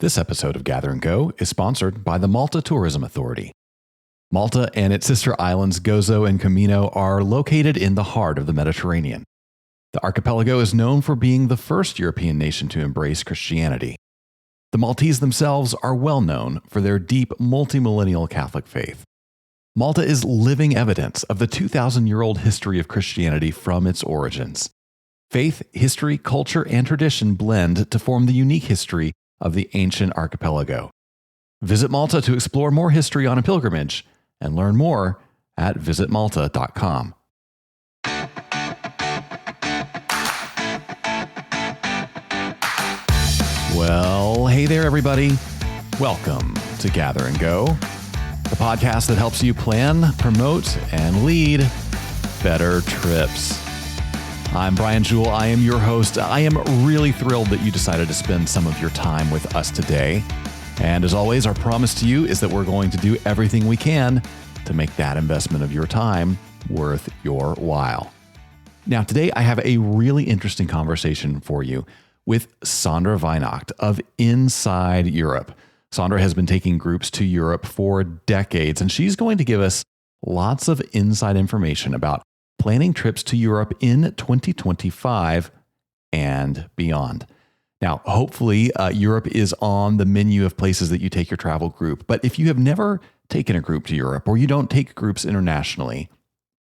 This episode of Gather and Go is sponsored by the Malta Tourism Authority. Malta and its sister islands Gozo and Comino are located in the heart of the Mediterranean. The archipelago is known for being the first European nation to embrace Christianity. The Maltese themselves are well known for their deep multimillennial Catholic faith. Malta is living evidence of the 2,000-year-old history of Christianity from its origins. Faith, history, culture, and tradition blend to form the unique history of the ancient archipelago. Visit Malta to explore more history on a pilgrimage and learn more at visitmalta.com. Well, hey there, everybody. Welcome to Gather and Go, the podcast that helps you plan, promote, and lead better trips. I'm Brian Jewell. I am your host. I am really thrilled that you decided to spend some of your time with us today. And as always, our promise to you is that we're going to do everything we can to make that investment of your time worth your while. Now, today I have a really interesting conversation for you with Sandra Weinacht of Inside Europe. Sandra has been taking groups to Europe for decades, and she's going to give us lots of inside information about planning trips to Europe in 2025 and beyond. Now, hopefully, Europe is on the menu of places that you take your travel group. But if you have never taken a group to Europe, or you don't take groups internationally,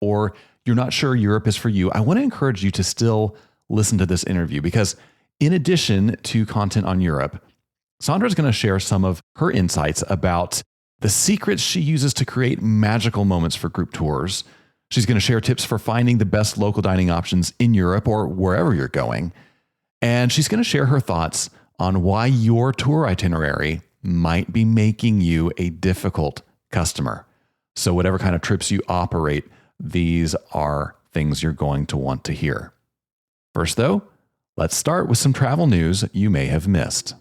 or you're not sure Europe is for you, I want to encourage you to still listen to this interview, because in addition to content on Europe, Sandra is going to share some of her insights about the secrets she uses to create magical moments for group tours. She's going to share tips for finding the best local dining options in Europe or wherever you're going. And she's going to share her thoughts on why your tour itinerary might be making you a difficult customer. So whatever kind of trips you operate, these are things you're going to want to hear. First, though, let's start with some travel news you may have missed.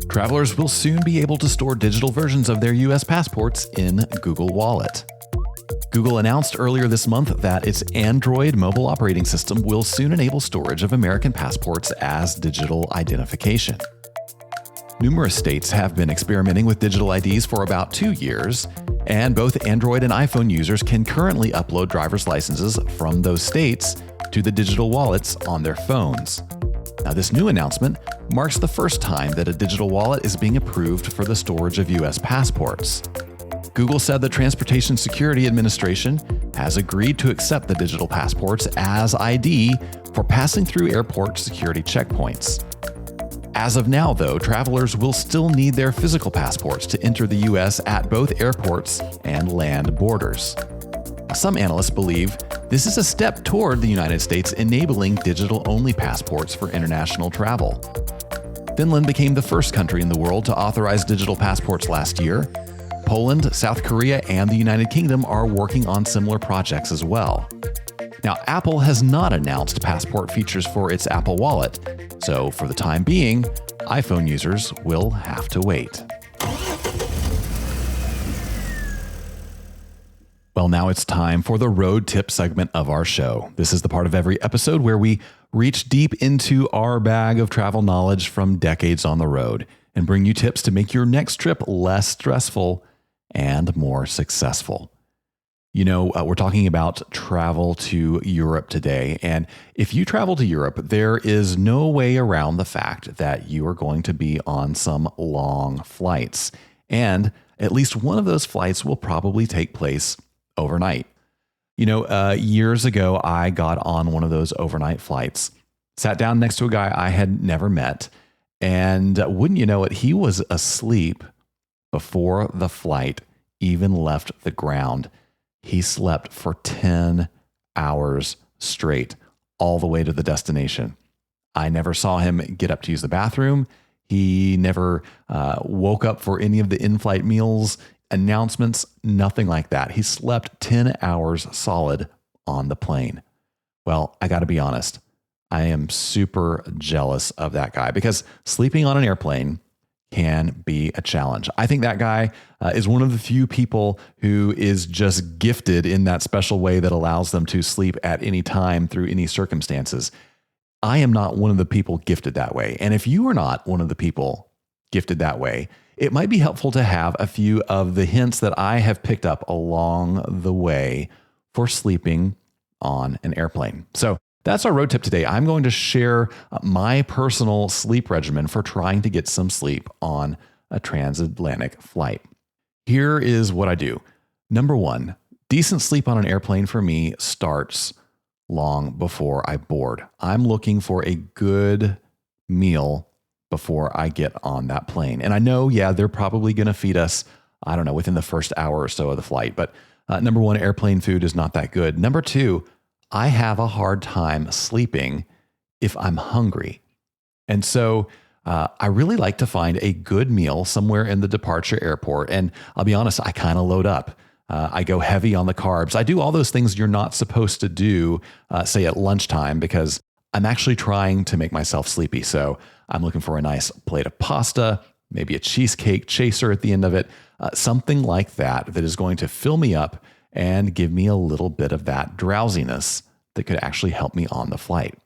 Travelers will soon be able to store digital versions of their U.S. passports in Google Wallet. Google announced earlier this month that its Android mobile operating system will soon enable storage of American passports as digital identification. Numerous states have been experimenting with digital IDs for about 2 years, and both Android and iPhone users can currently upload driver's licenses from those states to the digital wallets on their phones. Now, this new announcement marks the first time that a digital wallet is being approved for the storage of U.S. passports. Google said the Transportation Security Administration has agreed to accept the digital passports as ID for passing through airport security checkpoints. As of now, though, travelers will still need their physical passports to enter the U.S. at both airports and land borders. Some analysts believe this is a step toward the United States enabling digital-only passports for international travel. Finland became the first country in the world to authorize digital passports last year. Poland, South Korea, and the United Kingdom are working on similar projects as well. Now, Apple has not announced passport features for its Apple Wallet, so for the time being, iPhone users will have to wait. Well, now it's time for the road tip segment of our show. This is the part of every episode where we reach deep into our bag of travel knowledge from decades on the road and bring you tips to make your next trip less stressful and more successful. You know, we're talking about travel to Europe today. And if you travel to Europe, there is no way around the fact that you are going to be on some long flights. And at least one of those flights will probably take place overnight. You know, years ago, I got on one of those overnight flights, sat down next to a guy I had never met. And wouldn't you know it, he was asleep before the flight even left the ground. He slept for 10 hours straight, all the way to the destination. I never saw him get up to use the bathroom. He never woke up for any of the in-flight meals, announcements, nothing like that. He slept 10 hours solid on the plane. Well, I got to be honest. I am super jealous of that guy because sleeping on an airplane can be a challenge. I think that guy is one of the few people who is just gifted in that special way that allows them to sleep at any time through any circumstances. I am not one of the people gifted that way. And if you are not one of the people gifted that way, it might be helpful to have a few of the hints that I have picked up along the way for sleeping on an airplane. So that's our road tip today. I'm going to share my personal sleep regimen for trying to get some sleep on a transatlantic flight. Here is what I do. Number one, decent sleep on an airplane for me starts long before I board. I'm looking for a good meal before I get on that plane. And I know, they're probably going to feed us, I don't know, within the first hour or so of the flight. But number one, airplane food is not that good. Number two, I have a hard time sleeping if I'm hungry. And so I really like to find a good meal somewhere in the departure airport. And I'll be honest, I kind of load up. I go heavy on the carbs. I do all those things you're not supposed to do, say at lunchtime, because I'm actually trying to make myself sleepy. So I'm looking for a nice plate of pasta, maybe a cheesecake chaser at the end of it, something like that is going to fill me up and give me a little bit of that drowsiness that could actually help me on the flight.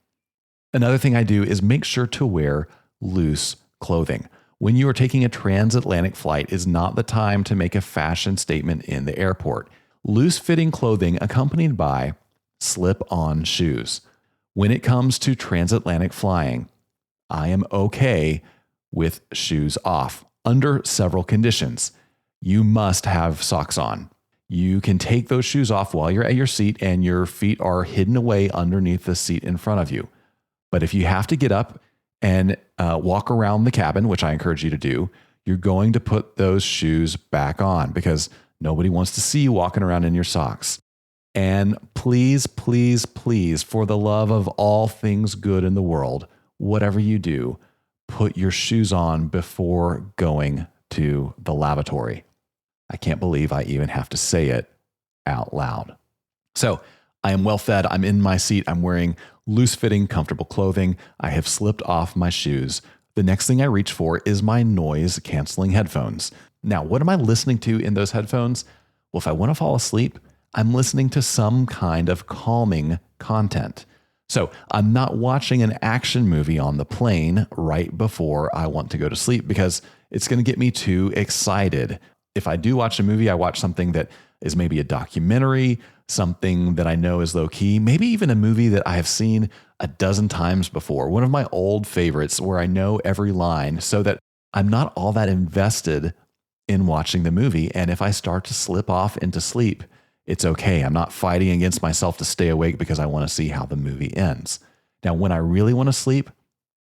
Another thing I do is make sure to wear loose clothing. When you are taking a transatlantic flight is not the time to make a fashion statement in the airport. Loose-fitting clothing accompanied by slip-on shoes. When it comes to transatlantic flying, I am okay with shoes off under several conditions. You must have socks on. You can take those shoes off while you're at your seat and your feet are hidden away underneath the seat in front of you. But if you have to get up and walk around the cabin, which I encourage you to do, you're going to put those shoes back on because nobody wants to see you walking around in your socks. And please, please, please, for the love of all things good in the world, whatever you do, put your shoes on before going to the lavatory. I can't believe I even have to say it out loud. So I am well fed. I'm in my seat. I'm wearing loose-fitting, comfortable clothing. I have slipped off my shoes. The next thing I reach for is my noise-canceling headphones. Now, what am I listening to in those headphones? Well, if I want to fall asleep, I'm listening to some kind of calming content. So I'm not watching an action movie on the plane right before I want to go to sleep because it's going to get me too excited. If I do watch a movie, I watch something that is maybe a documentary, something that I know is low key, maybe even a movie that I have seen a dozen times before. One of my old favorites where I know every line so that I'm not all that invested in watching the movie. And if I start to slip off into sleep, it's okay. I'm not fighting against myself to stay awake because I want to see how the movie ends. Now, when I really want to sleep,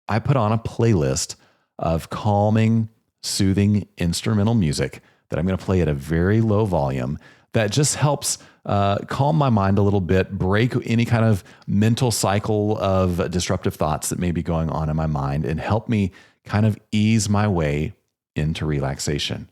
I put on a playlist of calming, soothing instrumental music that I'm going to play at a very low volume that just helps calm my mind a little bit, break any kind of mental cycle of disruptive thoughts that may be going on in my mind, and help me kind of ease my way into relaxation.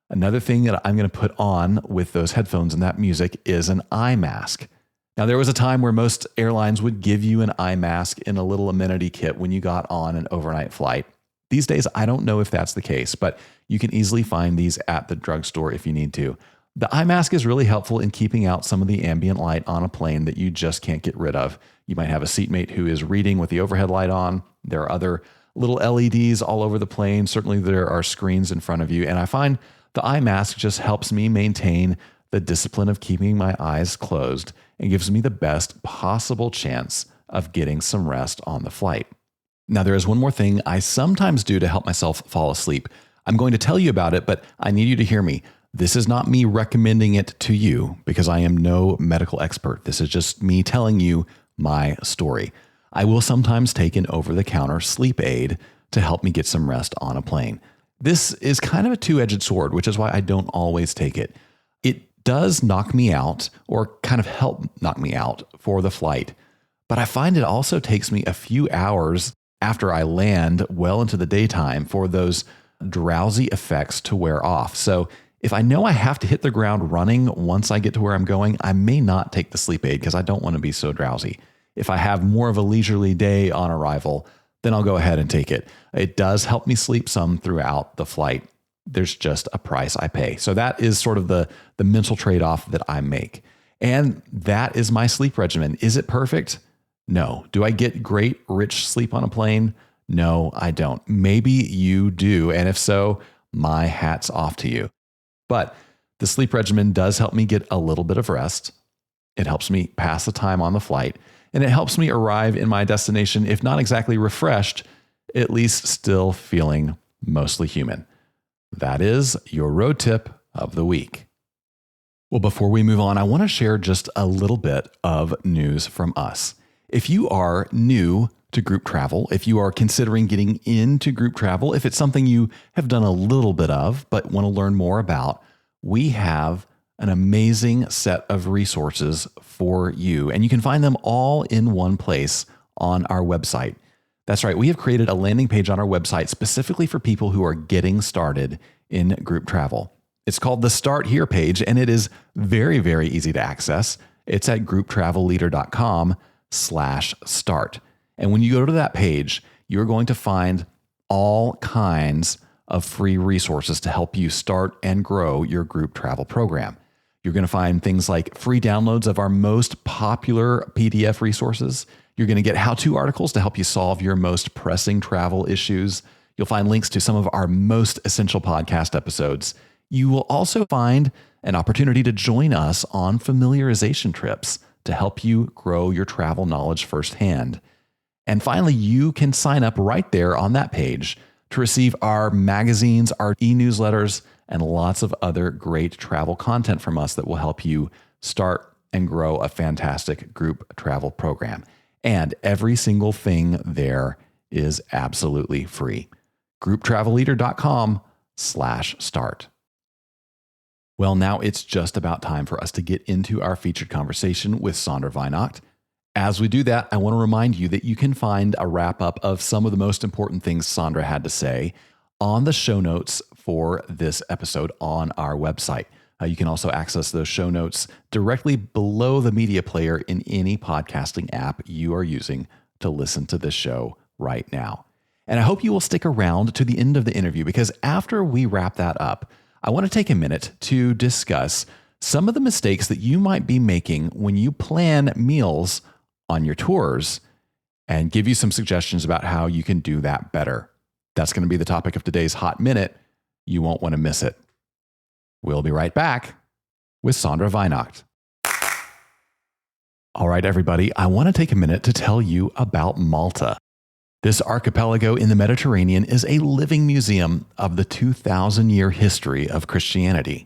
Another thing that I'm going to put on with those headphones and that music is an eye mask. Now, there was a time where most airlines would give you an eye mask in a little amenity kit when you got on an overnight flight. These days, I don't know if that's the case, but you can easily find these at the drugstore if you need to. The eye mask is really helpful in keeping out some of the ambient light on a plane that you just can't get rid of. You might have a seatmate who is reading with the overhead light on. There are other little LEDs all over the plane. Certainly, there are screens in front of you. And I find the eye mask just helps me maintain the discipline of keeping my eyes closed and gives me the best possible chance of getting some rest on the flight. Now, there is one more thing I sometimes do to help myself fall asleep. I'm going to tell you about it, but I need you to hear me. This is not me recommending it to you because I am no medical expert. This is just me telling you my story. I will sometimes take an over-the-counter sleep aid to help me get some rest on a plane. This is kind of a two-edged sword, which is why I don't always take it. It does knock me out or kind of help knock me out for the flight, but I find it also takes me a few hours after I land well into the daytime for those drowsy effects to wear off. So if I know I have to hit the ground running once I get to where I'm going, I may not take the sleep aid because I don't want to be so drowsy. If I have more of a leisurely day on arrival, then I'll go ahead and take it. It does help me sleep some throughout the flight. There's just a price I pay. So that is sort of the mental trade-off that I make. And that is my sleep regimen. Is it perfect? No. Do I get great, rich sleep on a plane? No, I don't. Maybe you do. And if so, my hat's off to you. But the sleep regimen does help me get a little bit of rest. It helps me pass the time on the flight, and it helps me arrive in my destination, if not exactly refreshed, at least still feeling mostly human. That is your road tip of the week. Well, before we move on, I want to share just a little bit of news from us. If you are new to group travel, if you are considering getting into group travel, if it's something you have done a little bit of but want to learn more about, we have an amazing set of resources for you, and you can find them all in one place on our website. That's right, we have created a landing page on our website specifically for people who are getting started in group travel. It's called the Start Here page, and it is very, very easy to access. It's at grouptravelleader.com/start. And when you go to that page, you're going to find all kinds of free resources to help you start and grow your group travel program. You're going to find things like free downloads of our most popular PDF resources. You're going to get how-to articles to help you solve your most pressing travel issues. You'll find links to some of our most essential podcast episodes. You will also find an opportunity to join us on familiarization trips to help you grow your travel knowledge firsthand. And finally, you can sign up right there on that page to receive our magazines, our e-newsletters, and lots of other great travel content from us that will help you start and grow a fantastic group travel program. And every single thing there is absolutely free. grouptravelleader.com/start. Well, now it's just about time for us to get into our featured conversation with Sandra Weinacht. As we do that, I want to remind you that you can find a wrap-up of some of the most important things Sandra had to say on the show notes for this episode on our website. You can also access those show notes directly below the media player in any podcasting app you are using to listen to this show right now. And I hope you will stick around to the end of the interview, because after we wrap that up, I want to take a minute to discuss some of the mistakes that you might be making when you plan meals on your tours and give you some suggestions about how you can do that better. That's going to be the topic of today's Hot Minute. You won't want to miss it. We'll be right back with Sandra Weinacht. All right, everybody, I want to take a minute to tell you about Malta. This archipelago in the Mediterranean is a living museum of the 2,000-year history of Christianity.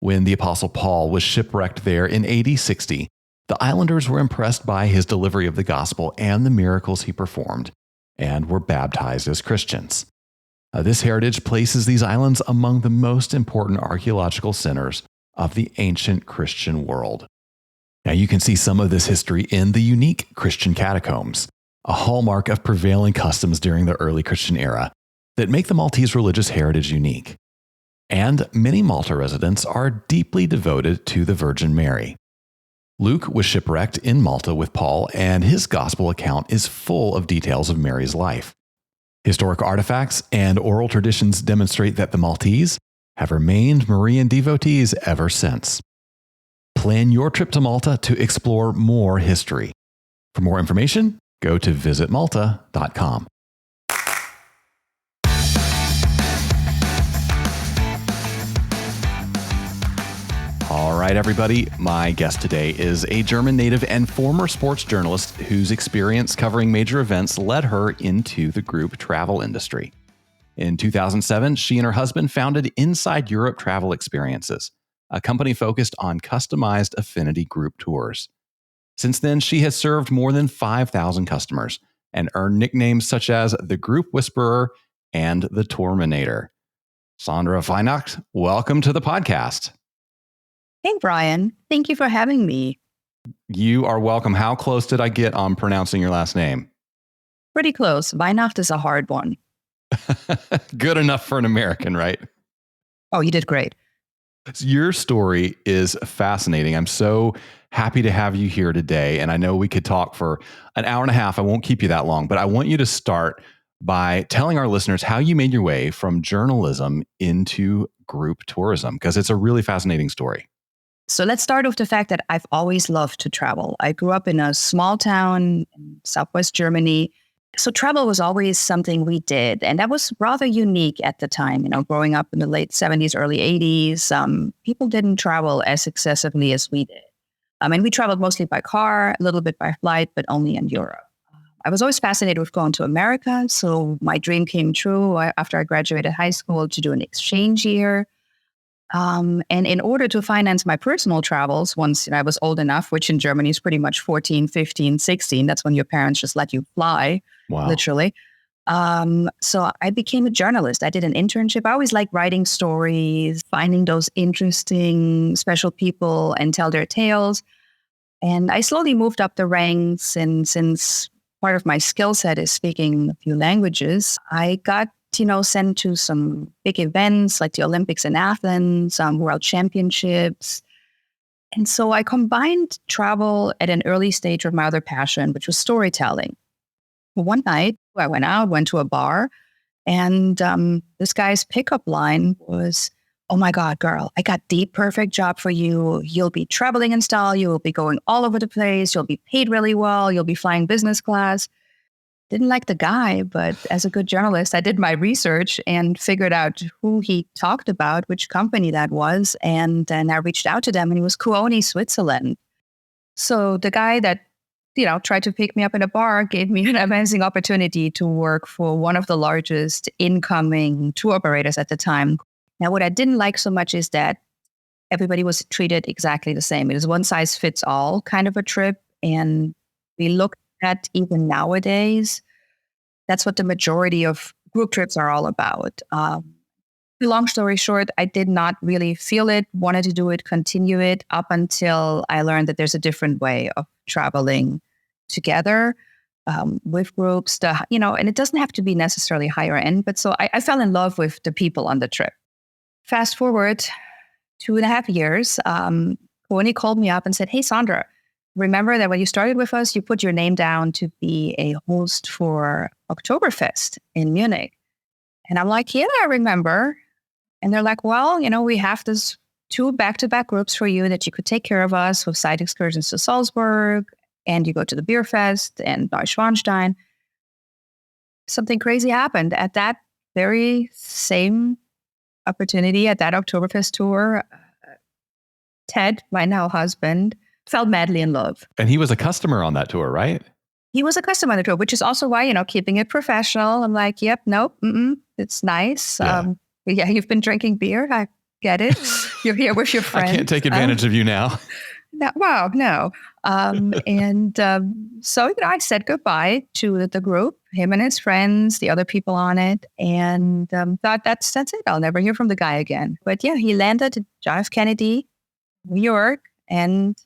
When the Apostle Paul was shipwrecked there in AD 60, the islanders were impressed by his delivery of the gospel and the miracles he performed, and were baptized as Christians. This heritage places these islands among the most important archaeological centers of the ancient Christian world. Now, you can see some of this history in the unique Christian catacombs, a hallmark of prevailing customs during the early Christian era that make the Maltese religious heritage unique. And many Malta residents are deeply devoted to the Virgin Mary. Luke was shipwrecked in Malta with Paul, and his gospel account is full of details of Mary's life. Historic artifacts and oral traditions demonstrate that the Maltese have remained Marian devotees ever since. Plan your trip to Malta to explore more history. For more information, go to visitmalta.com. All right, everybody. My guest today is a German native and former sports journalist whose experience covering major events led her into the group travel industry. In 2007, she and her husband founded Inside Europe Travel Experiences, a company focused on customized affinity group tours. Since then, she has served more than 5,000 customers and earned nicknames such as the Group Whisperer and the Tourminator. Sandra Weinacht, welcome to the podcast. Hey, Brian. Thank you for having me. You are welcome. How close did I get on pronouncing your last name? Pretty close. Weihnacht is a hard one. Good enough for an American, right? Oh, you did great. Your story is fascinating. I'm so happy to have you here today. And I know we could talk for an hour and a half. I won't keep you that long, but I want you to start by telling our listeners how you made your way from journalism into group tourism, because it's a really fascinating story. So let's start with the fact that I've always loved to travel. I grew up in a small town in Southwest Germany, So travel was always something we did, and that was rather unique at the time. Growing up in the late 70s, early 80s, people didn't travel as excessively as we did. And we traveled mostly by car, a little bit by flight, but only in Europe. I was always fascinated with going to America, so my dream came true after I graduated high school to do an exchange year. And in order to finance my personal travels, once I was old enough, which in Germany is pretty much 14, 15, 16, that's when your parents just let you fly, Wow. literally. So I became a journalist. I did an internship. I always liked writing stories, finding those interesting, special people and tell their tales. And I slowly moved up the ranks. And since part of my skill set is speaking a few languages, I got sent to some big events like the Olympics in Athens, World Championships. And so I combined travel at an early stage with my other passion, which was storytelling. One night I went to a bar, and this guy's pickup line was, "Oh my God, girl, I got the perfect job for you. You'll be traveling in style. You'll be going all over the place. You'll be paid really well. You'll be flying business class." Didn't like the guy, but as a good journalist, I did my research and figured out who he talked about, which company that was. And then I reached out to them, and it was Kuoni, Switzerland. So the guy that, tried to pick me up in a bar gave me an amazing opportunity to work for one of the largest incoming tour operators at the time. Now, what I didn't like so much is that everybody was treated exactly the same. It was one size fits all kind of a trip. And we looked at even nowadays, that's what the majority of group trips are all about. Long story short, I did not really feel it, wanted to do it, continue it up until I learned that there's a different way of traveling together with groups, and it doesn't have to be necessarily higher end. But so I fell in love with the people on the trip. Fast forward 2.5 years, Kuoni called me up and said, "Hey, Sandra, remember that when you started with us, you put your name down to be a host for Oktoberfest in Munich." And I'm like, "Yeah, I remember." And they're like, "Well, we have this 2 back-to-back groups for you that you could take care of us with side excursions to Salzburg, and you go to the Beer Fest and Neuschwanstein." Something crazy happened at that very same opportunity at that Oktoberfest tour. Ted, my now husband, fell madly in love. And he was a customer on that tour, right? He was a customer on the tour, which is also why, keeping it professional. I'm like, "Yep, nope, it's nice. Yeah. You've been drinking beer. I get it. You're here with your friends. I can't take advantage of you now." No, wow, no. So, I said goodbye to the group, him and his friends, the other people on it, and thought that's it. I'll never hear from the guy again. But yeah, he landed at John F. Kennedy, New York, and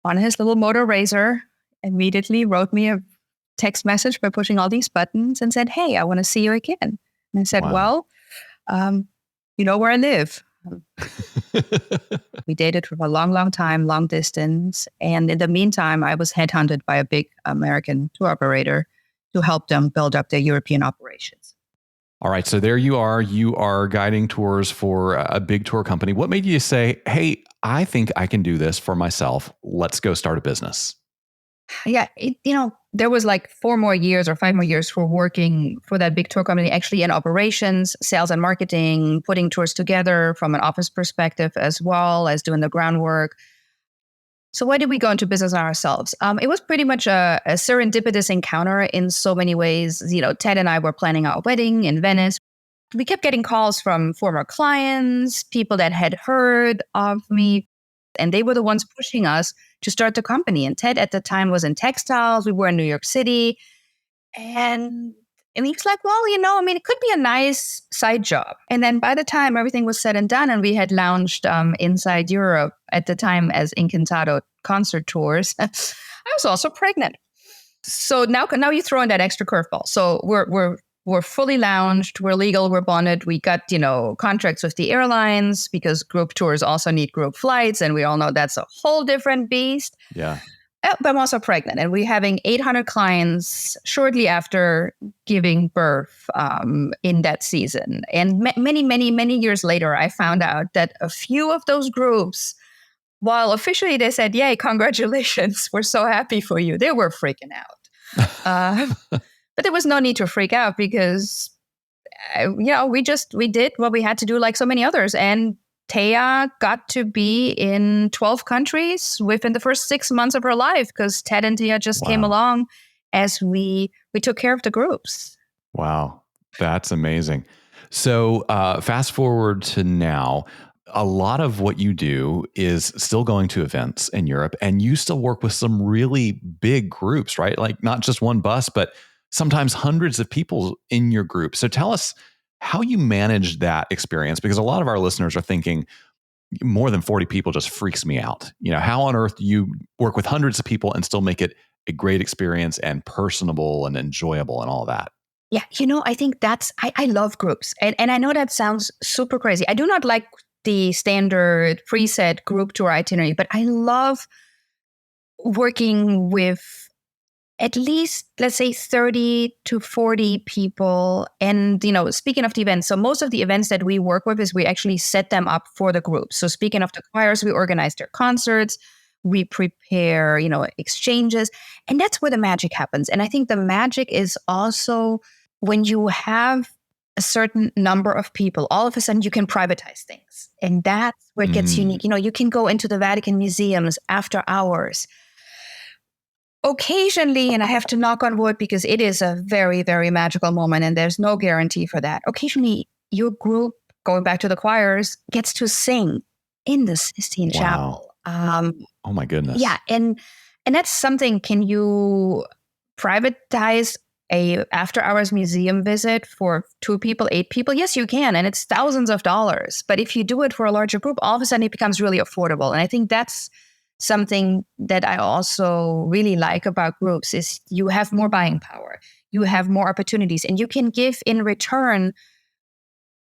on his little motor razor, immediately wrote me a text message by pushing all these buttons and said, "Hey, I want to see you again." And I said, Wow. "Well, you know where I live." We dated for a long, long time, long distance. And in the meantime, I was headhunted by a big American tour operator to help them build up their European operations. All right. So there you are. You are guiding tours for a big tour company. What made you say, "Hey, I think I can do this for myself. Let's go start a business"? Yeah, there was like 4 more years or 5 more years for working for that big tour company, actually in operations, sales and marketing, putting tours together from an office perspective, as well as doing the groundwork. So why did we go into business on ourselves? It was pretty much a serendipitous encounter in so many ways. Ted and I were planning our wedding in Venice. We kept getting calls from former clients, people that had heard of me, and they were the ones pushing us to start the company. And Ted at the time was in textiles. We were in New York City. And he was like, "Well, it could be a nice side job." And then by the time everything was said and done, and we had launched inside Europe at the time as Incantado concert tours, I was also pregnant. So now you throw in that extra curveball. So we're fully launched, we're legal, we're bonded. We got, contracts with the airlines because group tours also need group flights. And we all know that's a whole different beast. Yeah. But I'm also pregnant, and we're having 800 clients shortly after giving birth in that season. And many, many, many years later, I found out that a few of those groups, while officially they said, "Yay, congratulations, we're so happy for you," they were freaking out. But there was no need to freak out because, we did what we had to do like so many others. And Taya got to be in 12 countries within the first 6 months of her life because Ted and Tia just came along as we took care of the groups. Wow. That's amazing. So fast forward to now, a lot of what you do is still going to events in Europe, and you still work with some really big groups, right? Like not just one bus, but sometimes hundreds of people in your group. So tell us how you manage that experience, because a lot of our listeners are thinking more than 40 people just freaks me out. How on earth do you work with hundreds of people and still make it a great experience and personable and enjoyable and all that? Yeah, I think I love groups. And I know that sounds super crazy. I do not like the standard preset group tour itinerary, but I love working with at least, let's say, 30 to 40 people. And, speaking of the events, so most of the events that we work with is we actually set them up for the group. So speaking of the choirs, we organize their concerts, we prepare, exchanges, and that's where the magic happens. And I think the magic is also when you have a certain number of people, all of a sudden you can privatize things. And that's where it gets unique. You can go into the Vatican museums after hours. Occasionally, and I have to knock on wood because it is a very, very magical moment and there's no guarantee for that. Occasionally, your group, going back to the choirs, gets to sing in the Sistine Chapel. Oh my goodness. Yeah. And that's something, can you privatize a after hours museum visit for 2 people, 8 people? Yes, you can. And it's thousands of dollars. But if you do it for a larger group, all of a sudden it becomes really affordable. And I think that's something that I also really like about groups is you have more buying power. You have more opportunities and you can give in return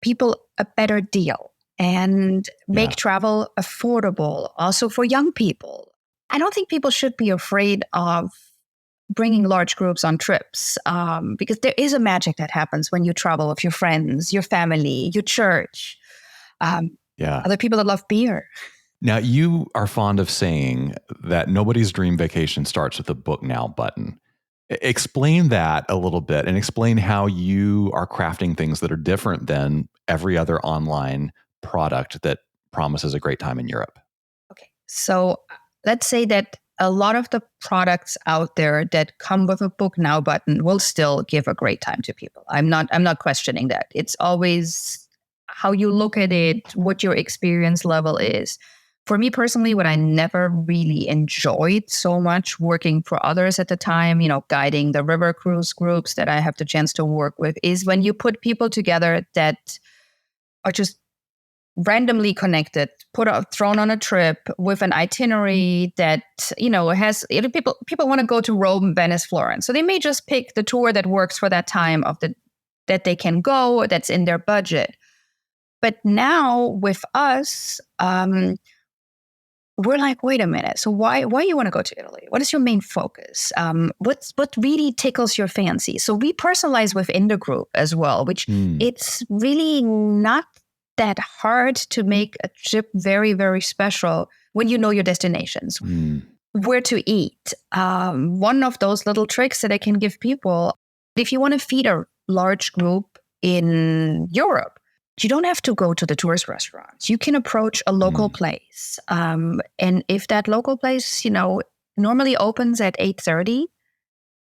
people a better deal and make travel affordable also for young people. I don't think people should be afraid of bringing large groups on trips because there is a magic that happens when you travel with your friends, your family, your church, other people that love beer. Now, you are fond of saying that nobody's dream vacation starts with a book now button. Explain that a little bit and explain how you are crafting things that are different than every other online product that promises a great time in Europe. Okay, so let's say that a lot of the products out there that come with a book now button will still give a great time to people. I'm not questioning that. It's always how you look at it, what your experience level is. For me personally, what I never really enjoyed so much working for others at the time, guiding the river cruise groups that I have the chance to work with, is when you put people together that are just randomly connected, thrown on a trip with an itinerary that, has people want to go to Rome, Venice, Florence. So they may just pick the tour that works for that time that they can go, that's in their budget. But now with us, we're like, wait a minute. So why you want to go to Italy? What is your main focus? What really tickles your fancy? So we personalize within the group as well, which it's really not that hard to make a trip very, very special when you know your destinations, where to eat. One of those little tricks that I can give people, if you want to feed a large group in Europe, you don't have to go to the tourist restaurants. You can approach a local place. And if that local place, normally opens at 8:30,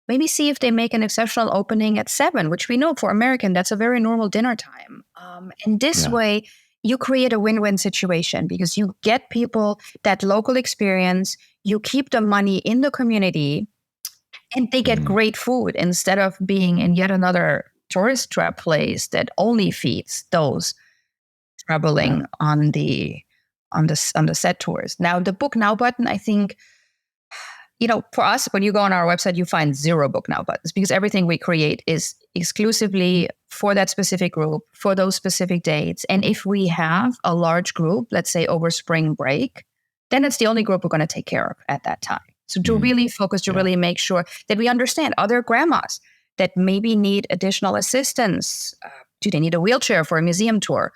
maybe see if they make an exceptional opening at 7, which we know for American, that's a very normal dinner time. And this way, you create a win-win situation because you get people that local experience, you keep the money in the community, and they get great food instead of being in yet another tourist trap place that only feeds those traveling on the set tours. Now, the Book Now button, I think, for us, when you go on our website, you find 0 Book Now buttons because everything we create is exclusively for that specific group, for those specific dates. And if we have a large group, let's say over spring break, then it's the only group we're going to take care of at that time. So to really focus, to really make sure that we understand other grandmas that maybe need additional assistance. Do they need a wheelchair for a museum tour?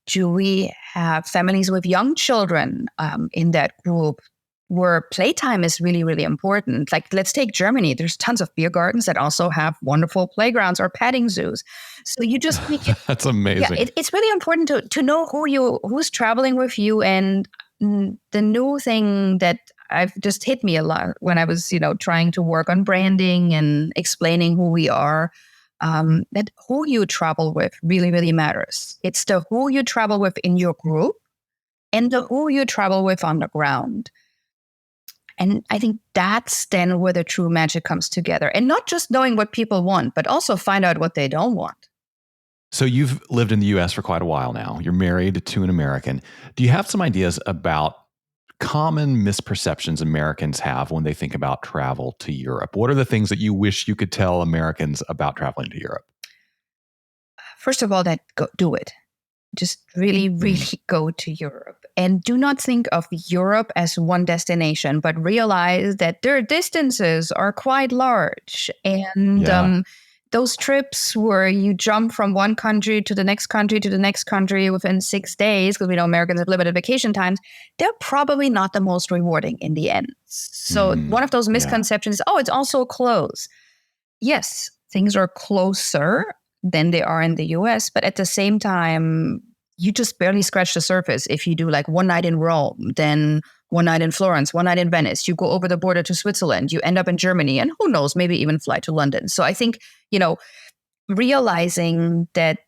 Do we have families with young children in that group? where playtime is really, really important. Like, let's take Germany. There's tons of beer gardens that also have wonderful playgrounds or petting zoos. So you just make it. That's amazing. Yeah, it's really important to know who's traveling with you. And the new thing that I've just hit me a lot when I was, trying to work on branding and explaining who we are, that who you travel with really, really matters. It's the who you travel with in your group and the who you travel with on the ground. And I think that's then where the true magic comes together. And not just knowing what people want, but also find out what they don't want. So you've lived in the US for quite a while now. You're married to an American. Do you have some ideas about common misperceptions Americans have when they think about travel to Europe? What are the things that you wish you could tell Americans about traveling to Europe? First of all, do it. Just really, really go to Europe. And do not think of Europe as one destination, but realize that their distances are quite large. And those trips where you jump from one country to the next country to the next country within 6 days, because we know Americans have limited vacation times, they're probably not the most rewarding in the end. So one of those misconceptions is, it's also close. Yes, things are closer than they are in the US, but at the same time, you just barely scratch the surface. If you do like one night in Rome, then one night in Florence, one night in Venice, you go over the border to Switzerland, you end up in Germany, and who knows, maybe even fly to London. So I think, realizing that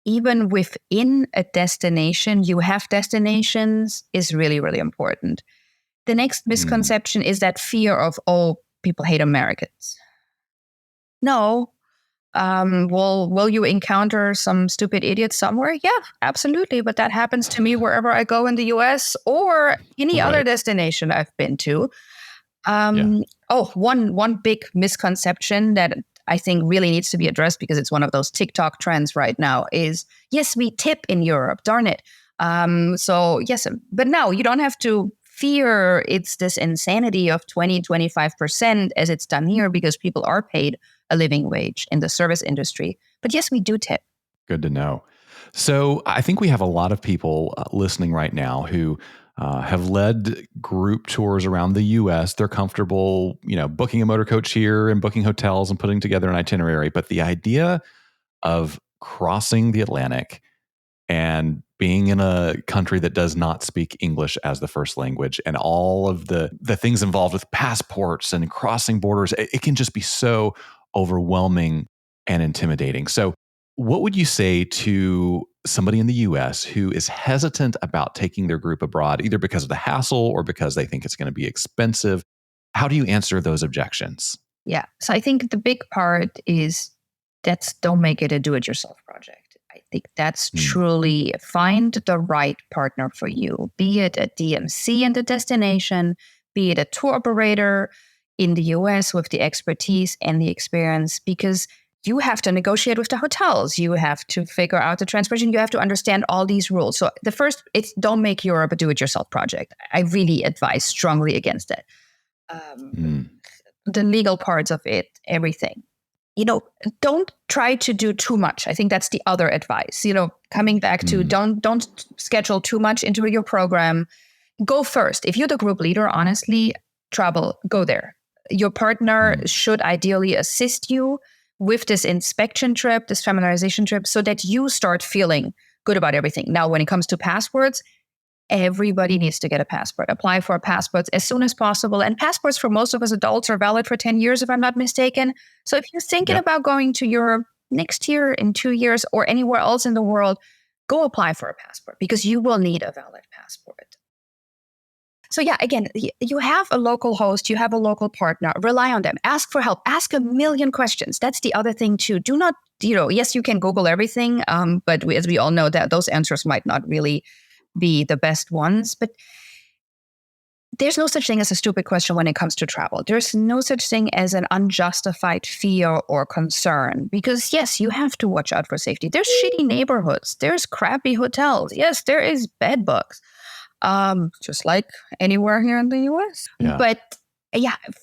even within a destination, you have destinations is really, really important. The next misconception is that fear of, people hate Americans. No. Will you encounter some stupid idiot somewhere? Yeah, absolutely. But that happens to me wherever I go in the US or any other destination I've been to. One big misconception that I think really needs to be addressed, because it's one of those TikTok trends right now, is, yes, we tip in Europe. Darn it. So yes, but no, you don't have to fear it's this insanity of 20-25% as it's done here, because people are paid a living wage in the service industry. But yes, we do tip. Good to know. So I think we have a lot of people listening right now who have led group tours around the U.S. They're comfortable, booking a motor coach here and booking hotels and putting together an itinerary. But the idea of crossing the Atlantic and being in a country that does not speak English as the first language, and all of the things involved with passports and crossing borders, it can just be so overwhelming and intimidating. So what would you say to somebody in the US who is hesitant about taking their group abroad, either because of the hassle or because they think it's going to be expensive? How do you answer those objections? Yeah. So I think the big part is don't make it a do-it-yourself project. I think that's truly find the right partner for you, be it a DMC in the destination, be it a tour operator in the US with the expertise and the experience, because you have to negotiate with the hotels. You have to figure out the transportation. You have to understand all these rules. So the first, don't make Europe a do-it-yourself project. I really advise strongly against it. The legal parts of it, everything. Don't try to do too much. I think that's the other advice. Coming back to don't schedule too much into your program. Go first. If you're the group leader, honestly, go there. Your partner should ideally assist you with this inspection trip, this familiarization trip, so that you start feeling good about everything. Now, when it comes to passports, everybody needs to get a passport. Apply for passports as soon as possible. And passports for most of us adults are valid for 10 years, if I'm not mistaken. So if you're thinking about going to Europe next year, in 2 years, or anywhere else in the world, go apply for a passport, because you will need a valid passport. So yeah, again, you have a local host, you have a local partner, rely on them, ask for help, ask a million questions. That's the other thing too. Do not, yes, you can Google everything, but as we all know, that those answers might not really be the best ones. But there's no such thing as a stupid question when it comes to travel. There's no such thing as an unjustified fear or concern, because yes, you have to watch out for safety. There's shitty neighborhoods. There's crappy hotels. Yes, there is bed bugs. Just like anywhere here in the US. Yeah. But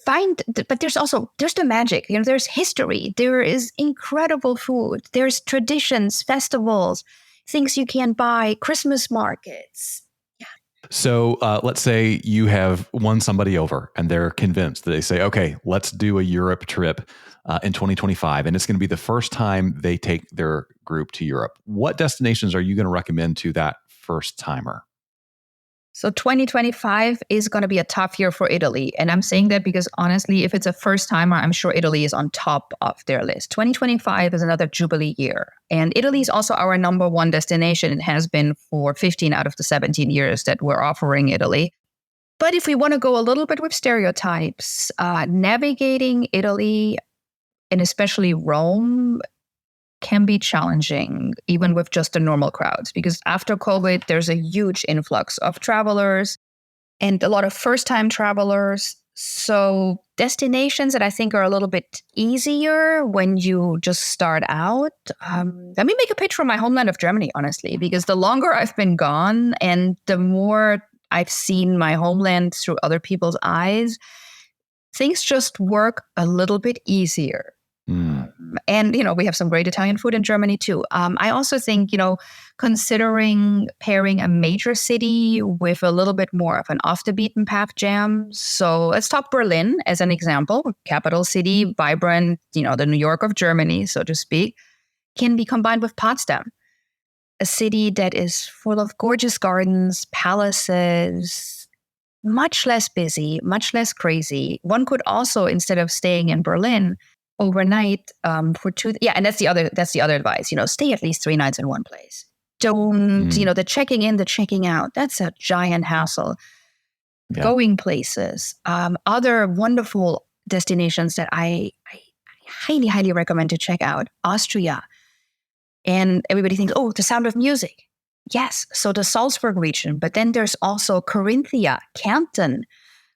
but there's the magic. There's history. There is incredible food. There's traditions, festivals, things you can buy, Christmas markets. Yeah. So let's say you have won somebody over and they're convinced that they say, okay, let's do a Europe trip in 2025. And it's going to be the first time they take their group to Europe. What destinations are you going to recommend to that first timer? So 2025 is going to be a tough year for Italy. And I'm saying that because honestly, if it's a first timer, I'm sure Italy is on top of their list. 2025 is another Jubilee year. And Italy is also our number one destination. It has been for 15 out of the 17 years that we're offering Italy. But if we want to go a little bit with stereotypes, navigating Italy and especially Rome can be challenging, even with just the normal crowds, because after COVID, there's a huge influx of travelers and a lot of first-time travelers. So destinations that I think are a little bit easier when you just start out. Let me make a pitch for my homeland of Germany, honestly, because the longer I've been gone and the more I've seen my homeland through other people's eyes, things just work a little bit easier. And, we have some great Italian food in Germany too. I also think, considering pairing a major city with a little bit more of an off the beaten path jam. So let's talk Berlin as an example, capital city, vibrant, the New York of Germany, so to speak, can be combined with Potsdam, a city that is full of gorgeous gardens, palaces, much less busy, much less crazy. One could also, instead of staying in Berlin, overnight for and that's the other advice, stay at least 3 nights in one place. Don't the checking in, the checking out, that's a giant hassle. Going places, other wonderful destinations that I highly recommend to check out: Austria. And everybody thinks, oh, the Sound of Music. Yes, so the Salzburg region, but then there's also Carinthia, Canton,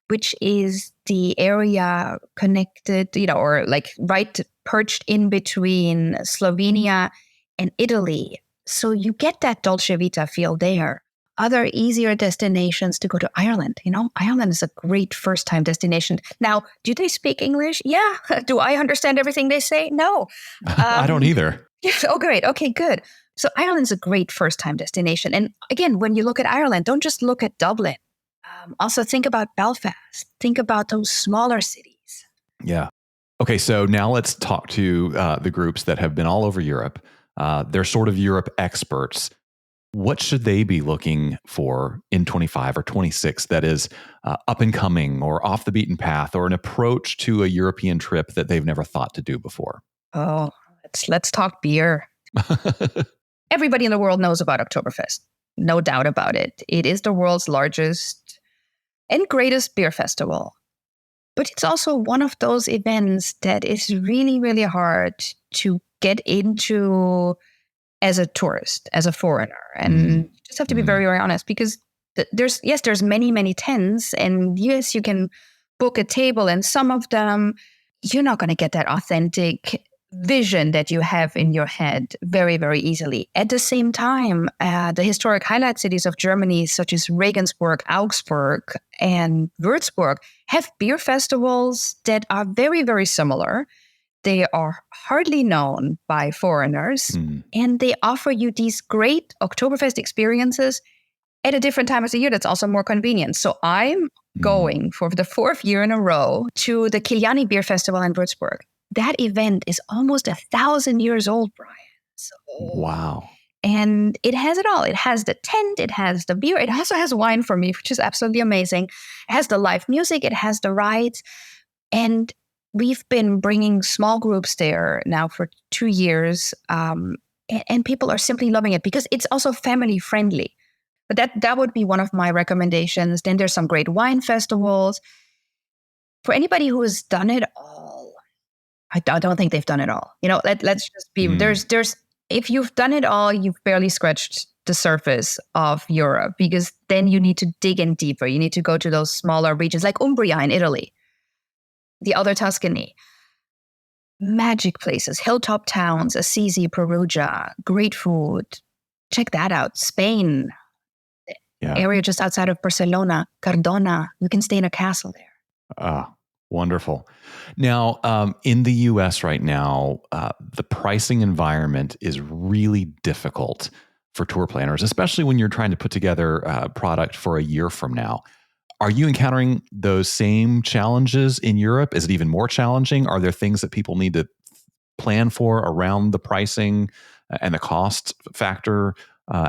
which is the area connected, or like right perched in between Slovenia and Italy. So you get that Dolce Vita feel there. Other easier destinations to go to Ireland. Ireland is a great first-time destination. Now, do they speak English? Yeah. Do I understand everything they say? No. I don't either. Oh, great. Okay, good. So Ireland's a great first-time destination. And again, when you look at Ireland, don't just look at Dublin. Also, think about Belfast. Think about those smaller cities. Yeah. Okay, so now let's talk to the groups that have been all over Europe. They're sort of Europe experts. What should they be looking for in 25 or 26 that is up and coming or off the beaten path, or an approach to a European trip that they've never thought to do before? Oh, let's talk beer. Everybody in the world knows about Oktoberfest. No doubt about it. It is the world's largest and greatest beer festival. But it's also one of those events that is really, really hard to get into as a tourist, as a foreigner. And you just have to be very, very honest, because there's many tents, and yes, you can book a table, and some of them, you're not going to get that authentic vision that you have in your head very, very easily. At the same time, the historic highlight cities of Germany, such as Regensburg, Augsburg, and Würzburg, have beer festivals that are very, very similar. They are hardly known by foreigners, and they offer you these great Oktoberfest experiences at a different time of the year that's also more convenient. So I'm going for the 4th year in a row to the Kiliani Beer Festival in Würzburg. That event is almost 1,000 years old, Brian. So, wow. And it has it all. It has the tent, it has the beer, it also has wine for me, which is absolutely amazing. It has the live music, it has the rides. And we've been bringing small groups there now for 2 years. And people are simply loving it because it's also family friendly. But that would be one of my recommendations. Then there's some great wine festivals. For anybody who has done it all, I don't think they've done it all. Let's just be, there's, if you've done it all, you've barely scratched the surface of Europe, because then you need to dig in deeper. You need to go to those smaller regions like Umbria in Italy, the other Tuscany. Magic places, hilltop towns, Assisi, Perugia, great food. Check that out. Spain, area just outside of Barcelona, Cardona. You can stay in a castle there. Wonderful. Now, in the U.S. right now, the pricing environment is really difficult for tour planners, especially when you're trying to put together a product for a year from now. Are you encountering those same challenges in Europe? Is it even more challenging? Are there things that people need to plan for around the pricing and the cost factor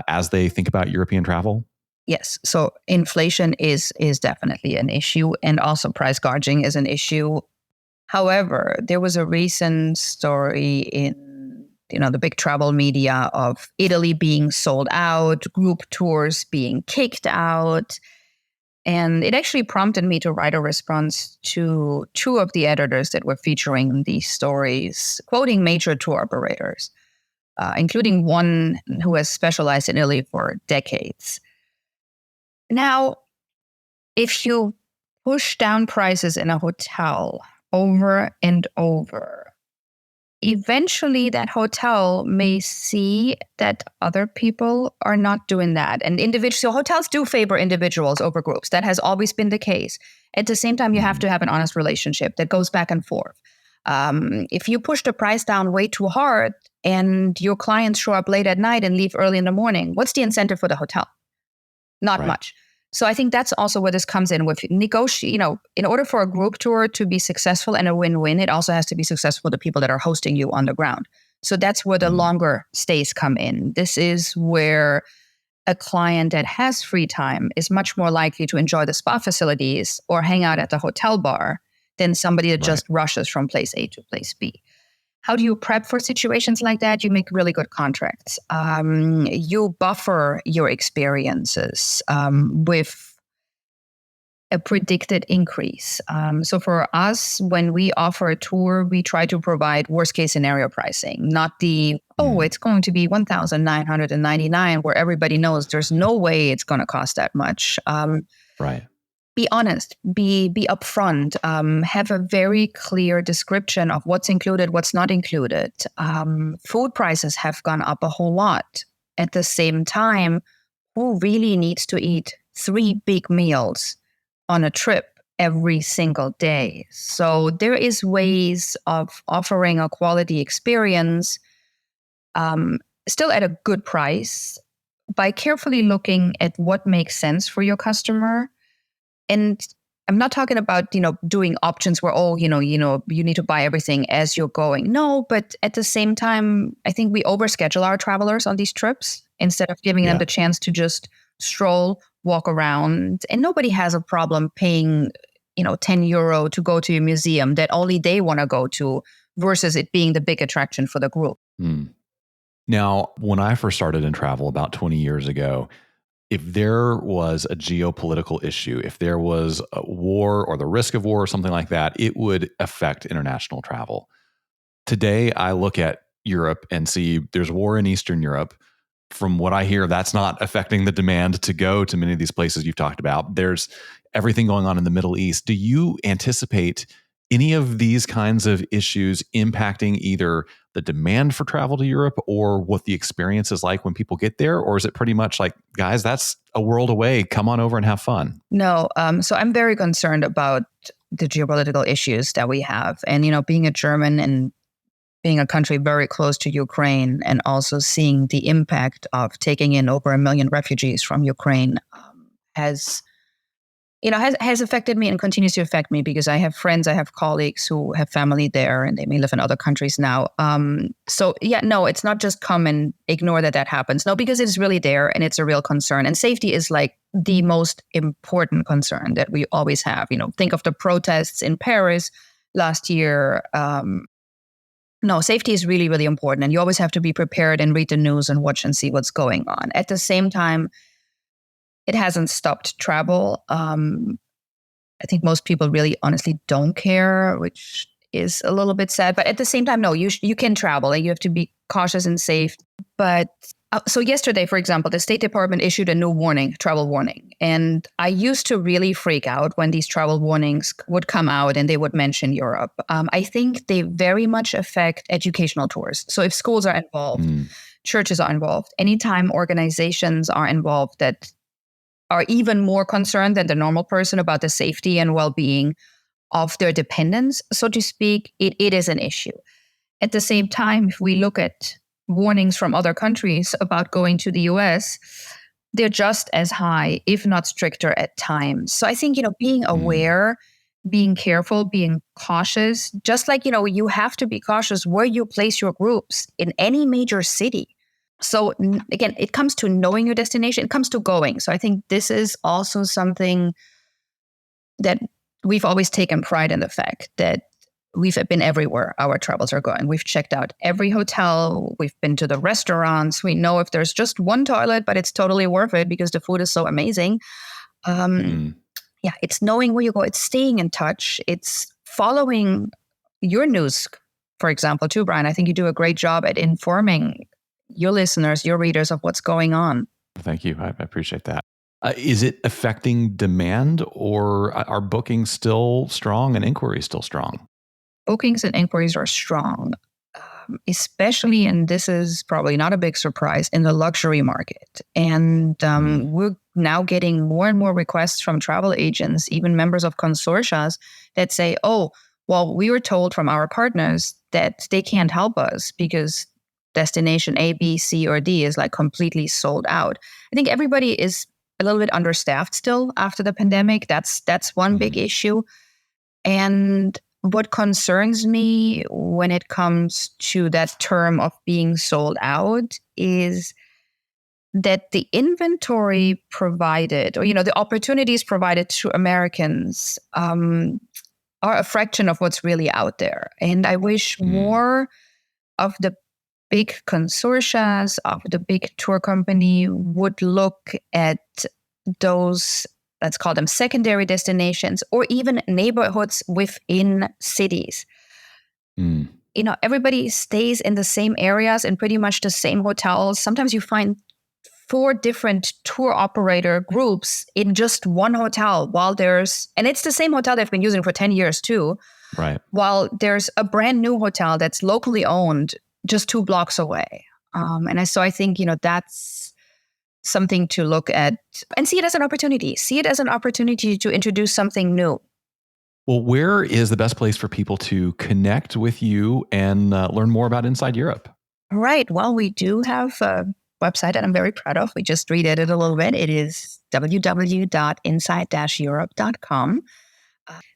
as they think about European travel? Yes. So inflation is definitely an issue, and also price gouging is an issue. However, there was a recent story in the big travel media of Italy being sold out, group tours being kicked out. And it actually prompted me to write a response to two of the editors that were featuring these stories, quoting major tour operators, including one who has specialized in Italy for decades. Now, if you push down prices in a hotel over and over, eventually that hotel may see that other people are not doing that. And so hotels do favor individuals over groups. That has always been the case. At the same time, you have to have an honest relationship that goes back and forth. If you push the price down way too hard and your clients show up late at night and leave early in the morning, what's the incentive for the hotel? Not much. So I think that's also where this comes in with negotiate. In order for a group tour to be successful and a win-win, it also has to be successful for the people that are hosting you on the ground. So that's where the longer stays come in. This is where a client that has free time is much more likely to enjoy the spa facilities or hang out at the hotel bar than somebody that just rushes from place A to place B. How do you prep for situations like that? You make really good contracts. You buffer your experiences with a predicted increase. So for us, when we offer a tour, we try to provide worst case scenario pricing, not it's going to be $1,999, where everybody knows there's no way it's going to cost that much. Right. Be honest, be upfront, have a very clear description of what's included, what's not included. Food prices have gone up a whole lot. At the same time, who really needs to eat 3 big meals on a trip every single day? So there is ways of offering a quality experience still at a good price by carefully looking at what makes sense for your customer. And I'm not talking about, doing options where, you need to buy everything as you're going. No, but at the same time, I think we overschedule our travelers on these trips instead of giving them the chance to just stroll, walk around. And nobody has a problem paying, €10 to go to a museum that only they want to go to versus it being the big attraction for the group. Now, when I first started in travel about 20 years ago, if there was a geopolitical issue, if there was a war or the risk of war or something like that, it would affect international travel. Today, I look at Europe and see there's war in Eastern Europe. From what I hear, that's not affecting the demand to go to many of these places you've talked about. There's everything going on in the Middle East. Do you anticipate any of these kinds of issues impacting either the demand for travel to Europe or what the experience is like when people get there? Or is it pretty much like, guys, that's a world away. Come on over and have fun? No. So I'm very concerned about the geopolitical issues that we have. And, being a German and being a country very close to Ukraine and also seeing the impact of taking in over 1 million refugees from Ukraine has affected me and continues to affect me because I have friends, I have colleagues who have family there and they may live in other countries now. No, it's not just come and ignore that happens. No, because it's really there and it's a real concern. And safety is like the most important concern that we always have. Think of the protests in Paris last year. No, safety is really, really important. And you always have to be prepared and read the news and watch and see what's going on. At the same time, it hasn't stopped travel. I think most people really honestly don't care, which is a little bit sad. But at the same time, no, you can travel and you have to be cautious and safe. But so yesterday, for example, the State Department issued a new travel warning. And I used to really freak out when these travel warnings would come out and they would mention Europe. I think they very much affect educational tours. So if schools are involved, churches are involved, anytime organizations are involved that are even more concerned than the normal person about the safety and well-being of their dependents, so to speak, it is an issue. At the same time, if we look at warnings from other countries about going to the US, they're just as high, if not stricter at times. So I think, being aware, being careful, being cautious, just like, you have to be cautious where you place your groups in any major city. So again, it comes to knowing your destination, it comes to going. So I think this is also something that we've always taken pride in, the fact that we've been everywhere our travels are going. We've checked out every hotel. We've been to the restaurants. We know if there's just one toilet, but it's totally worth it because the food is so amazing. Yeah, it's knowing where you go. It's staying in touch. It's following your news, for example, too, Brian. I think you do a great job at informing your listeners, your readers of what's going on. Thank you. I appreciate that. Is it affecting demand, or are bookings still strong and inquiries still strong? Bookings and inquiries are strong, especially, and this is probably not a big surprise, in the luxury market. And we're now getting more and more requests from travel agents, even members of consortia, that say, oh, well, we were told from our partners that they can't help us because destination A, B, C, or D is like completely sold out. I think everybody is a little bit understaffed still after the pandemic. That's one big issue. And what concerns me when it comes to that term of being sold out is that the inventory provided, or the opportunities provided to Americans are a fraction of what's really out there. And I wish more of the big consortia, of the big tour company would look at those, let's call them secondary destinations, or even neighborhoods within cities. Everybody stays in the same areas and pretty much the same hotels. Sometimes you find 4 different tour operator groups in just one hotel, and it's the same hotel they've been using for 10 years too. Right. While there's a brand new hotel that's locally owned just 2 blocks away. So I think, that's something to look at and see it as an opportunity. See it as an opportunity to introduce something new. Well, where is the best place for people to connect with you and learn more about Inside Europe? Right. Well, we do have a website that I'm very proud of. We just redid it a little bit. It is www.inside-europe.com.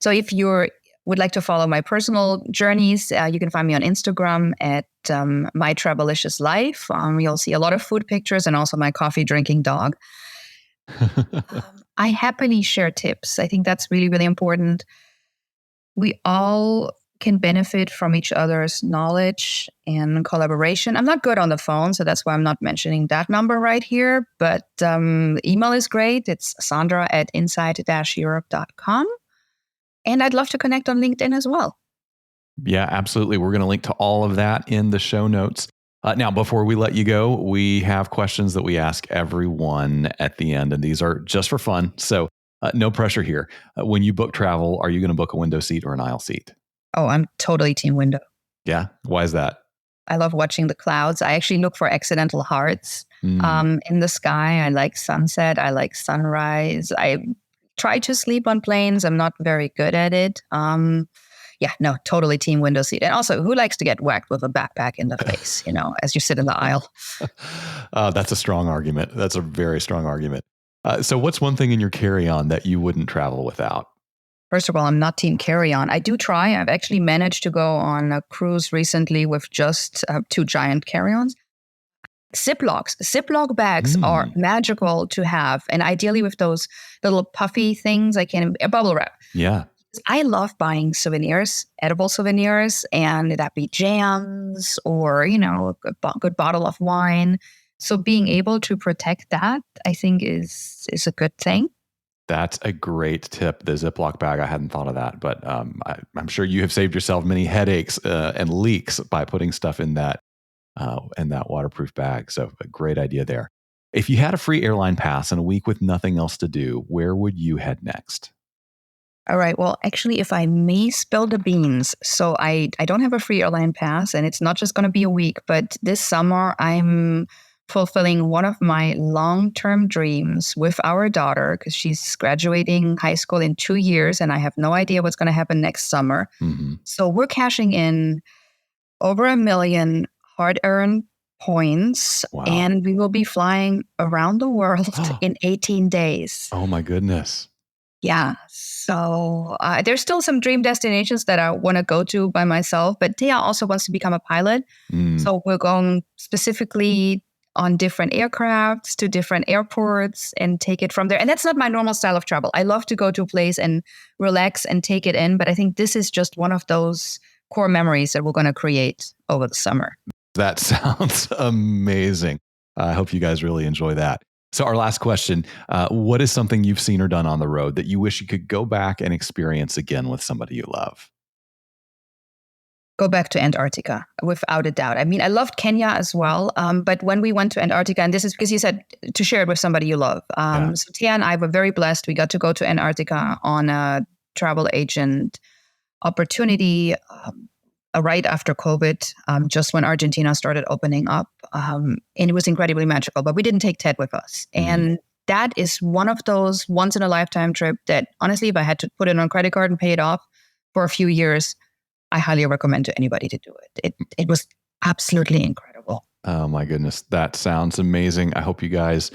So if you would like to follow my personal journeys, you can find me on Instagram at My Travelicious Life. You'll see a lot of food pictures and also my coffee drinking dog. I happily share tips. I think that's really, really important. We all can benefit from each other's knowledge and collaboration. I'm not good on the phone, so that's why I'm not mentioning that number right here. But email is great. It's Sandra@inside-europe.com. And I'd love to connect on LinkedIn as well. Yeah, absolutely. We're going to link to all of that in the show notes. Now, before we let you go, we have questions that we ask everyone at the end, and these are just for fun. So no pressure here. When you book travel, are you going to book a window seat or an aisle seat? Oh, I'm totally team window. Yeah? Why is that? I love watching the clouds. I actually look for accidental hearts in the sky. I like sunset. I like sunrise. I try to sleep on planes. I'm not very good at it. Totally team window seat. And also, who likes to get whacked with a backpack in the face, as you sit in the aisle? That's a strong argument. That's a very strong argument. So what's one thing in your carry-on that you wouldn't travel without? First of all, I'm not team carry-on. I do try. I've actually managed to go on a cruise recently with just 2 giant carry-ons. Ziploc bags are magical to have. And ideally with those little puffy things, bubble wrap. Yeah. I love buying souvenirs, edible souvenirs, and that'd be jams or, a good bottle of wine. So being able to protect that, I think is a good thing. That's a great tip, the Ziploc bag. I hadn't thought of that, but I'm sure you have saved yourself many headaches and leaks by putting stuff in that waterproof bag. So a great idea there. If you had a free airline pass and a week with nothing else to do, where would you head next? All right. Well, actually, if I may spill the beans, so I don't have a free airline pass, and it's not just going to be a week, but this summer I'm fulfilling one of my long-term dreams with our daughter because she's graduating high school in 2 years, and I have no idea what's going to happen next summer. So we're cashing in over $1 million hard-earned points, Wow. and we will be flying around the world in 18 days. Oh my goodness. Yeah. So there's still some dream destinations that I want to go to by myself, but Thea also wants to become a pilot. So we're going specifically on different aircrafts to different airports and take it from there. And that's not my normal style of travel. I love to go to a place and relax and take it in. But I think this is just one of those core memories that we're going to create over the summer. That sounds amazing. I hope you guys really enjoy that. So our last question, what is something you've seen or done on the road that you wish you could go back and experience again with somebody you love? Go back to Antarctica, without a doubt. I mean, I loved Kenya as well. But when we went to Antarctica, and this is because you said to share it with somebody you love. So Tia and I were very blessed. We got to go to Antarctica on a travel agent opportunity right after COVID, just when Argentina started opening up. And it was incredibly magical, but we didn't take Ted with us. And that is one of those once in a lifetime trip that honestly, if I had to put it on credit card and pay it off for a few years, I highly recommend to anybody to do it. It was absolutely incredible. Oh my goodness. That sounds amazing. I hope you guys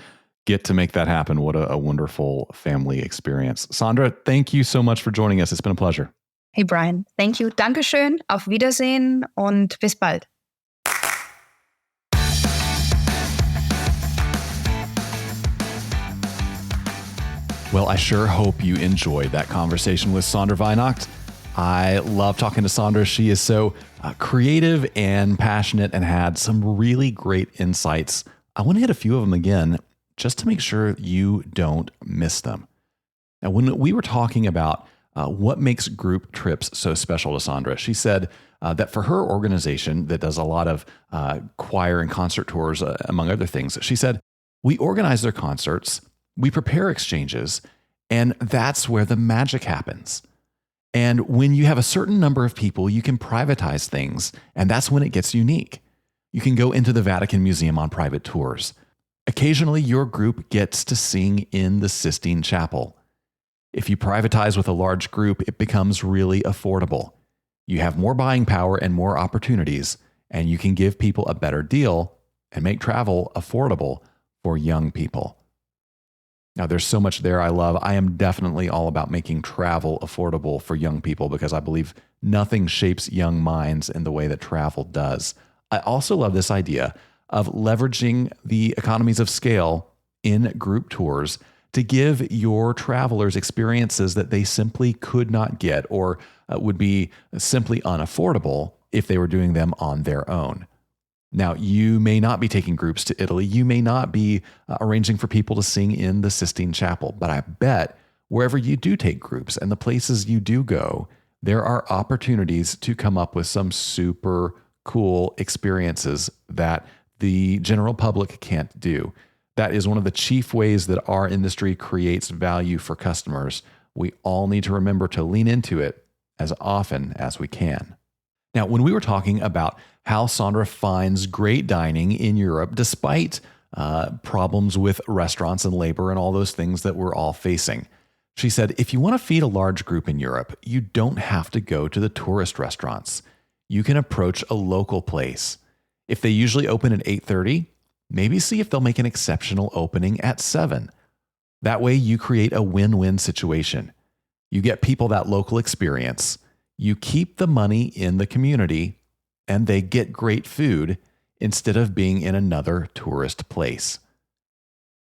get to make that happen. What a wonderful family experience. Sandra, thank you so much for joining us. It's been a pleasure. Hey, Brian. Thank you. Dankeschön. Auf Wiedersehen und bis bald. Well, I sure hope you enjoyed that conversation with Sandra Weinacht. I love talking to Sandra. She is so creative and passionate and had some really great insights. I want to hit a few of them again just to make sure you don't miss them. Now, when we were talking about what makes group trips so special to Sandra, she said that for her organization that does a lot of choir and concert tours, among other things, she said, we organize their concerts, we prepare exchanges, and that's where the magic happens. And when you have a certain number of people, you can privatize things, and that's when it gets unique. You can go into the Vatican Museum on private tours. Occasionally, your group gets to sing in the Sistine Chapel. If you privatize with a large group, it becomes really affordable. You have more buying power and more opportunities, and you can give people a better deal and make travel affordable for young people. Now, there's so much there I love. I am definitely all about making travel affordable for young people because I believe nothing shapes young minds in the way that travel does. I also love this idea of leveraging the economies of scale in group tours to give your travelers experiences that they simply could not get or would be simply unaffordable if they were doing them on their own. Now, you may not be taking groups to Italy. You may not be arranging for people to sing in the Sistine Chapel, but I bet wherever you do take groups and the places you do go, there are opportunities to come up with some super cool experiences that the general public can't do. That is one of the chief ways that our industry creates value for customers. We all need to remember to lean into it as often as we can. Now, when we were talking about how Sandra finds great dining in Europe, despite problems with restaurants and labor and all those things that we're all facing, she said, if you want to feed a large group in Europe, you don't have to go to the tourist restaurants. You can approach a local place. If they usually open at 8:30, maybe see if they'll make an exceptional opening at 7. That way you create a win-win situation. You get people that local experience, you keep the money in the community, and they get great food instead of being in another tourist place.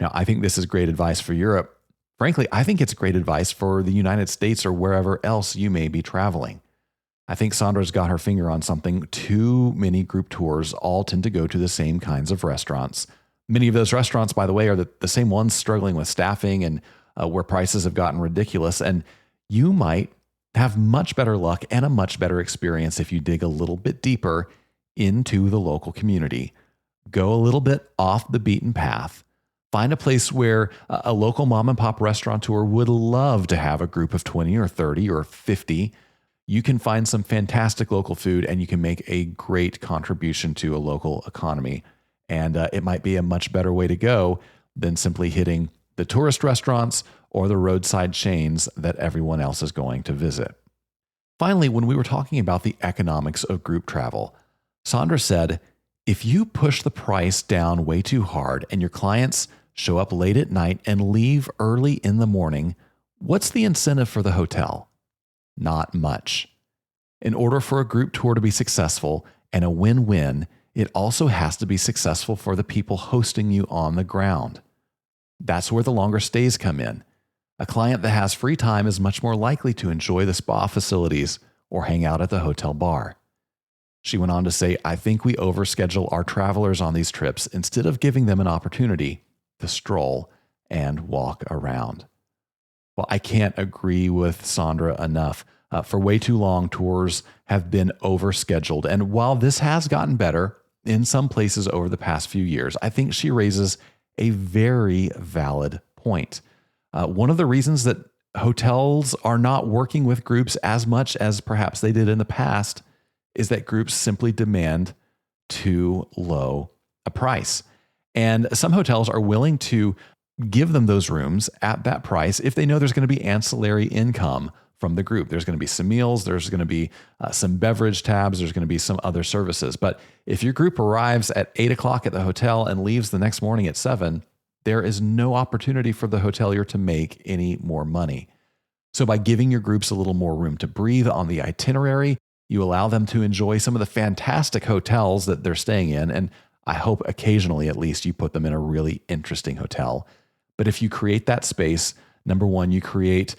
Now, I think this is great advice for Europe. Frankly, I think it's great advice for the United States or wherever else you may be traveling. I think Sandra's got her finger on something. Too many group tours all tend to go to the same kinds of restaurants. Many of those restaurants, by the way, are the same ones struggling with staffing and where prices have gotten ridiculous. And you might have much better luck and a much better experience if you dig a little bit deeper into the local community. Go a little bit off the beaten path. Find a place where a local mom and pop restaurateur would love to have a group of 20 or 30 or 50. You can find some fantastic local food and you can make a great contribution to a local economy. And it might be a much better way to go than simply hitting the tourist restaurants or the roadside chains that everyone else is going to visit. Finally, when we were talking about the economics of group travel, Sandra said, If you push the price down way too hard and your clients show up late at night and leave early in the morning, what's the incentive for the hotel? Not much. In order for a group tour to be successful and a win-win, it also has to be successful for the people hosting you on the ground. That's where the longer stays come in. A client that has free time is much more likely to enjoy the spa facilities or hang out at the hotel bar. She went on to say, I think we overschedule our travelers on these trips instead of giving them an opportunity to stroll and walk around. Well, I can't agree with Sandra enough. For way too long, tours have been overscheduled. And while this has gotten better in some places over the past few years, I think she raises a very valid point. One of the reasons that hotels are not working with groups as much as perhaps they did in the past is that groups simply demand too low a price. And some hotels are willing to give them those rooms at that price if they know there's going to be ancillary income from the group. There's going to be some meals, there's going to be some beverage tabs, there's going to be some other services. But if your group arrives at 8 o'clock at the hotel and leaves the next morning at 7, there is no opportunity for the hotelier to make any more money. So by giving your groups a little more room to breathe on the itinerary, you allow them to enjoy some of the fantastic hotels that they're staying in. And I hope occasionally, at least, you put them in a really interesting hotel. But if you create that space, number one, you create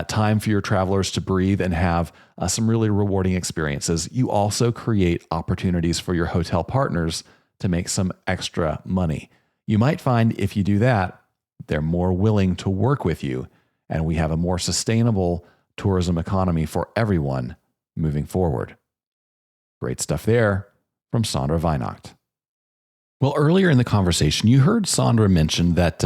time for your travelers to breathe and have some really rewarding experiences. You also create opportunities for your hotel partners to make some extra money. You might find if you do that, they're more willing to work with you, and we have a more sustainable tourism economy for everyone moving forward. Great stuff there from Sandra Weinacht. Well, earlier in the conversation, you heard Sandra mention that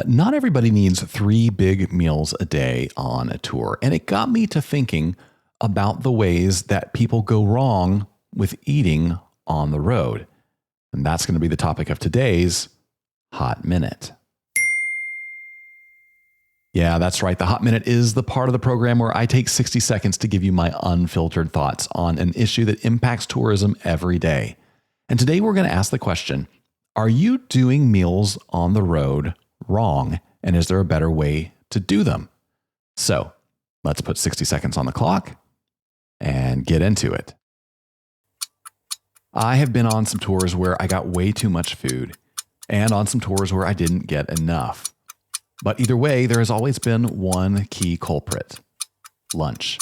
not everybody needs 3 big meals a day on a tour. And it got me to thinking about the ways that people go wrong with eating on the road. And that's going to be the topic of today's Hot Minute. Yeah, that's right. The Hot Minute is the part of the program where I take 60 seconds to give you my unfiltered thoughts on an issue that impacts tourism every day. And today we're going to ask the question, are you doing meals on the road wrong? And is there a better way to do them? So let's put 60 seconds on the clock and get into it. I have been on some tours where I got way too much food and on some tours where I didn't get enough. But either way, there has always been one key culprit: lunch.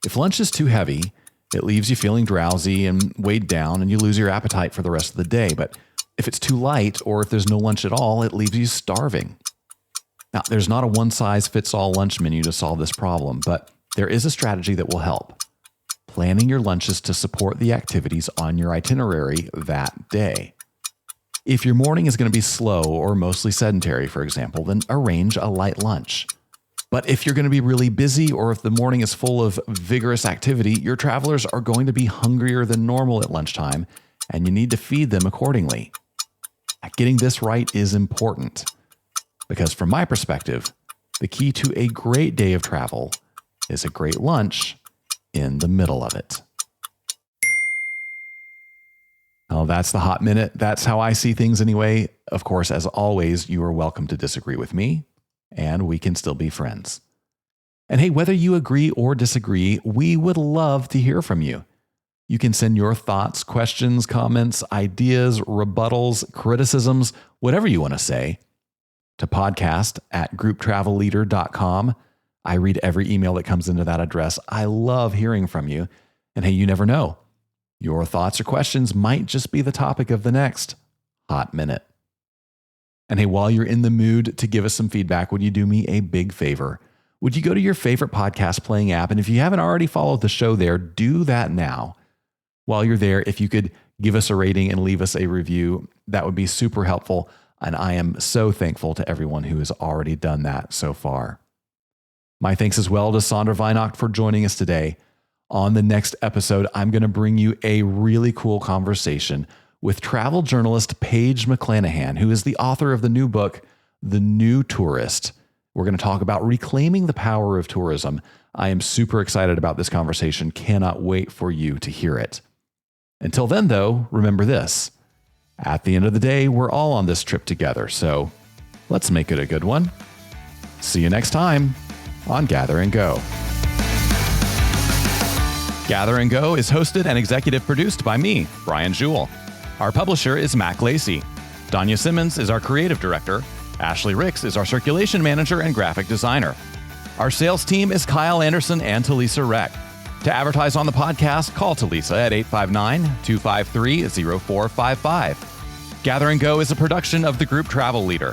If lunch is too heavy, it leaves you feeling drowsy and weighed down, and you lose your appetite for the rest of the day. But if it's too light, or if there's no lunch at all, it leaves you starving. Now, there's not a one-size-fits-all lunch menu to solve this problem, but there is a strategy that will help: planning your lunches to support the activities on your itinerary that day. If your morning is going to be slow or mostly sedentary, for example, then arrange a light lunch. But if you're going to be really busy, or if the morning is full of vigorous activity, your travelers are going to be hungrier than normal at lunchtime, and you need to feed them accordingly. Getting this right is important, because from my perspective, the key to a great day of travel is a great lunch in the middle of it. Oh, that's the Hot Minute. That's how I see things anyway. Of course, as always, you are welcome to disagree with me, and we can still be friends. And hey, whether you agree or disagree, we would love to hear from you. You can send your thoughts, questions, comments, ideas, rebuttals, criticisms, whatever you want to say, to podcast@grouptravelleader.com. I read every email that comes into that address. I love hearing from you. And hey, you never know. Your thoughts or questions might just be the topic of the next Hot Minute. And hey, while you're in the mood to give us some feedback, would you do me a big favor? Would you go to your favorite podcast playing app? And if you haven't already followed the show there, do that now. While you're there, if you could give us a rating and leave us a review, that would be super helpful. And I am so thankful to everyone who has already done that so far. My thanks as well to Sandra Weinacht for joining us today. On the next episode, I'm going to bring you a really cool conversation with travel journalist Paige McClanahan, who is the author of the new book, The New Tourist. We're going to talk about reclaiming the power of tourism. I am super excited about this conversation. Cannot wait for you to hear it. Until then, though, remember this. At the end of the day, we're all on this trip together, so let's make it a good one. See you next time on Gather and Go. Gather and Go is hosted and executive produced by me, Brian Jewell. Our publisher is Mac Lacey. Danya Simmons is our creative director. Ashley Ricks is our circulation manager and graphic designer. Our sales team is Kyle Anderson and Talisa Reck. To advertise on the podcast, call Talisa at 859-253-0455. Gather and Go is a production of the group Travel Leader.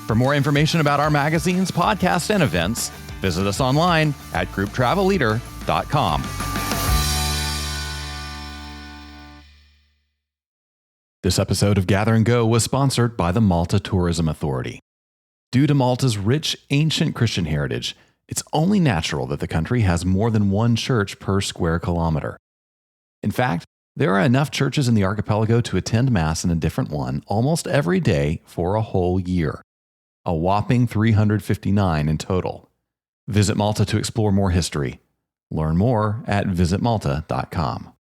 For more information about our magazines, podcasts, and events, visit us online at grouptravelleader.com. This episode of Gather and Go was sponsored by the Malta Tourism Authority. Due to Malta's rich, ancient Christian heritage, it's only natural that the country has more than one church per square kilometer. In fact, there are enough churches in the archipelago to attend Mass in a different one almost every day for a whole year. A whopping 359 in total. Visit Malta to explore more history. Learn more at visitmalta.com.